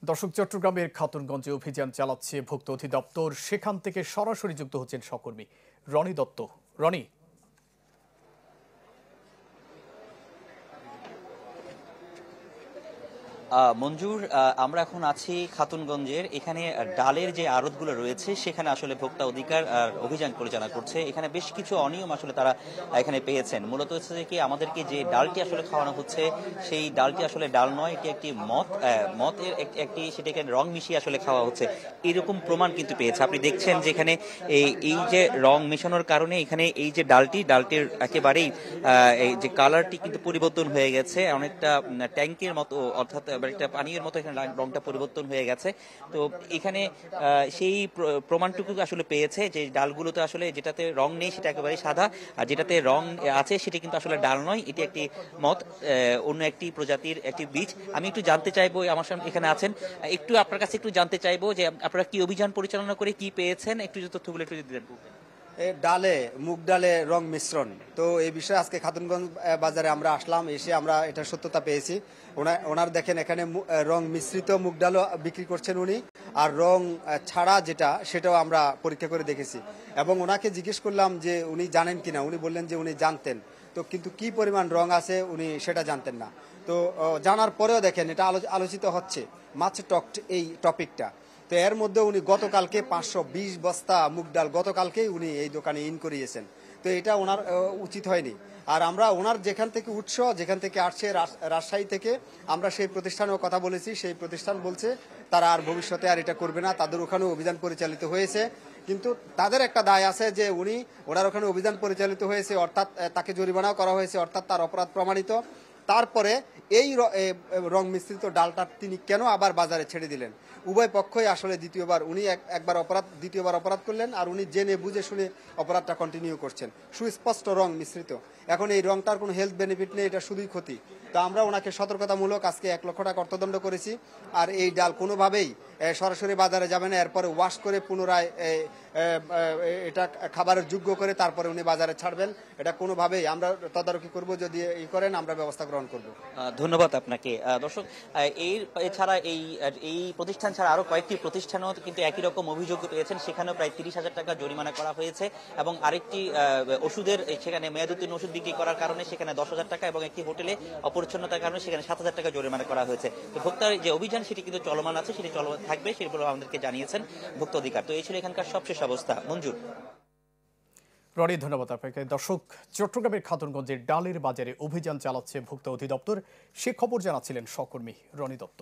দর্শক, চট্টগ্রামের খাতুনগঞ্জে অভিযান চালাচ্ছে ভুক্ত অধিদপ্তর। সেখান থেকে সরাসরি যুক্ত হচ্ছেন সহকর্মী রনি দত্ত। রনি, মঞ্জুর, আমরা এখন আছি খাতুনগঞ্জের। এখানে ডালের যে আড়তগুলো রয়েছে সেখানে আসলে ভোক্তা অধিকার অভিযান পরিচালনা করছে। এখানে বেশ কিছু অনিয়ম আসলে তারা এখানে পেয়েছেন। মূলত হচ্ছে যে কি, আমাদেরকে যে ডালটি আসলে খাওয়ানো হচ্ছে সেই ডালটি আসলে ডাল নয়, এটি একটি মদের একটি সেটাকে রং মিশিয়ে আসলে খাওয়া হচ্ছে, এরকম প্রমাণ কিন্তু পেয়েছে। আপনি দেখছেন যে এখানে এই যে রং মেশানোর কারণে এখানে এই যে ডালটির একেবারেই এই যে কালারটি কিন্তু পরিবর্তন হয়ে গেছে, অনেকটা ট্যাঙ্কের মতো, অর্থাৎ একটা পানীয়ের মতো এখানে রংটা পরিবর্তন হয়ে গেছে। তো এখানে সেই প্রমাণটুকু আসলে পেয়েছে যে ডালগুলোতে আসলে যেটাতে রং নেই সেটা একেবারে সাদা, আর যেটাতে রং আছে সেটা কিন্তু আসলে ডাল নয়, এটি একটি মদ, অন্য একটি প্রজাতির একটি বীজ। আমি একটু জানতে চাইবো, আমার সামনে এখানে আছেন, একটু আপনার কাছে একটু জানতে চাইবো যে আপনারা কি অভিযান পরিচালনা করে কি পেয়েছেন, একটু যে তথ্যগুলো একটু দিতেন। ডালে মুগ ডালে রং মিশ্রণ, তো এই বিষয়ে আজকে খাতুনগঞ্জ বাজারে আমরা আসলাম। এসে আমরা এটা সত্যতা পেয়েছি। ওনার দেখেন এখানে রং মিশ্রিত মুগ ডালও বিক্রি করছেন উনি, আর রং ছাড়া সেটাও আমরা পরীক্ষা করে দেখেছি। এবং ওনাকে জিজ্ঞেস করলাম যে উনি জানেন কিনা, উনি বললেন যে উনি জানতেন, তো কিন্তু কি পরিমাণ রং আছে উনি সেটা জানতেন না। তো জানার পরেও দেখেন এটা আলোচিত হচ্ছে মাছ টক এই টপিকটা। তো এর মধ্যে উনি গতকালকে 520 বস্তা মুগ ডাল গতকালকেই উনি এই দোকানে ইন করিয়েছেন। তো এটা ওনার উচিত হয়নি। আর আমরা ওনার যেখান থেকে আসছে রাজশাহী থেকে, আমরা সেই প্রতিষ্ঠানেও কথা বলেছি। সেই প্রতিষ্ঠান বলছে তারা আর ভবিষ্যতে আর এটা করবে না। তাদের ওখানেও অভিযান পরিচালিত হয়েছে, কিন্তু তাদের একটা দায় আছে যে ওনার ওখানে অভিযান পরিচালিত হয়েছে, অর্থাৎ তাকে জরিমানাও করা হয়েছে, অর্থাৎ তার অপরাধ প্রমাণিত। তারপরে এই রং মিশ্রিত ডালটা তিনি কেন আবার বাজারে ছেড়ে দিলেন? উভয় পক্ষই আসলে উনি দ্বিতীয়বার অপরাধ করলেন, আর উনি জেনে বুঝে শুনে অপরাধটা কন্টিনিউ করছেন। সুস্পষ্ট রং মিশ্রিত। এখন এই রংটার কোনো হেলথ বেনিফিট নেই, এটা শুধুই ক্ষতি। তো আমরা ওনাকে সতর্কতামূলক আজকে 1 লক্ষ টাকা অর্থদণ্ড করেছি। আর এই ডাল কোনোভাবেই সরাসরি বাজারে যাবে না। এরপরে ওয়াশ করে পুনরায় এটা খাবারের যোগ্য করে তারপরে উনি বাজারে ছাড়বেন। এটা কোনোভাবেই আমরা তদারকি করব, যদি এই করেন আমরা ব্যবস্থা গ্রহণ করব। ধন্যবাদ আপনাকে। দর্শক, এছাড়া এই প্রতিষ্ঠান ছাড়া আরো কয়েকটি প্রতিষ্ঠানও কিন্তু একই রকম অভিযোগ পেয়েছেন। সেখানেও প্রায় 30,000 টাকা জরিমানা করা হয়েছে, এবং আরেকটি ওষুধের সেখানে মেয়াদোত্তীর্ণ ওষুধ বিক্রি করার কারণে সেখানে 10,000 টাকা, এবং একটি হোটেলে অপরিচ্ছন্নতার কারণে সেখানে 7,000 টাকা জরিমানা করা হয়েছে। তো ভোক্তার যে অভিযান সেটি কিন্তু চলমান আছে, সেটি চলমান থাকবে, সেগুলো আমাদেরকে জানিয়েছেন ভোক্তা অধিকার। তো এই ছিল এখানকার সবশেষ অবস্থা। মঞ্জুর। রনি, ধন্যবাদ আপনাকে। দর্শক, চট্টগ্রামের খাতুনগঞ্জের ডালের বাজারে অভিযান চালাচ্ছে ভুক্ত অধিদপ্তর। সে খবর জানাচ্ছিলেন সহকর্মী রনি দত্ত।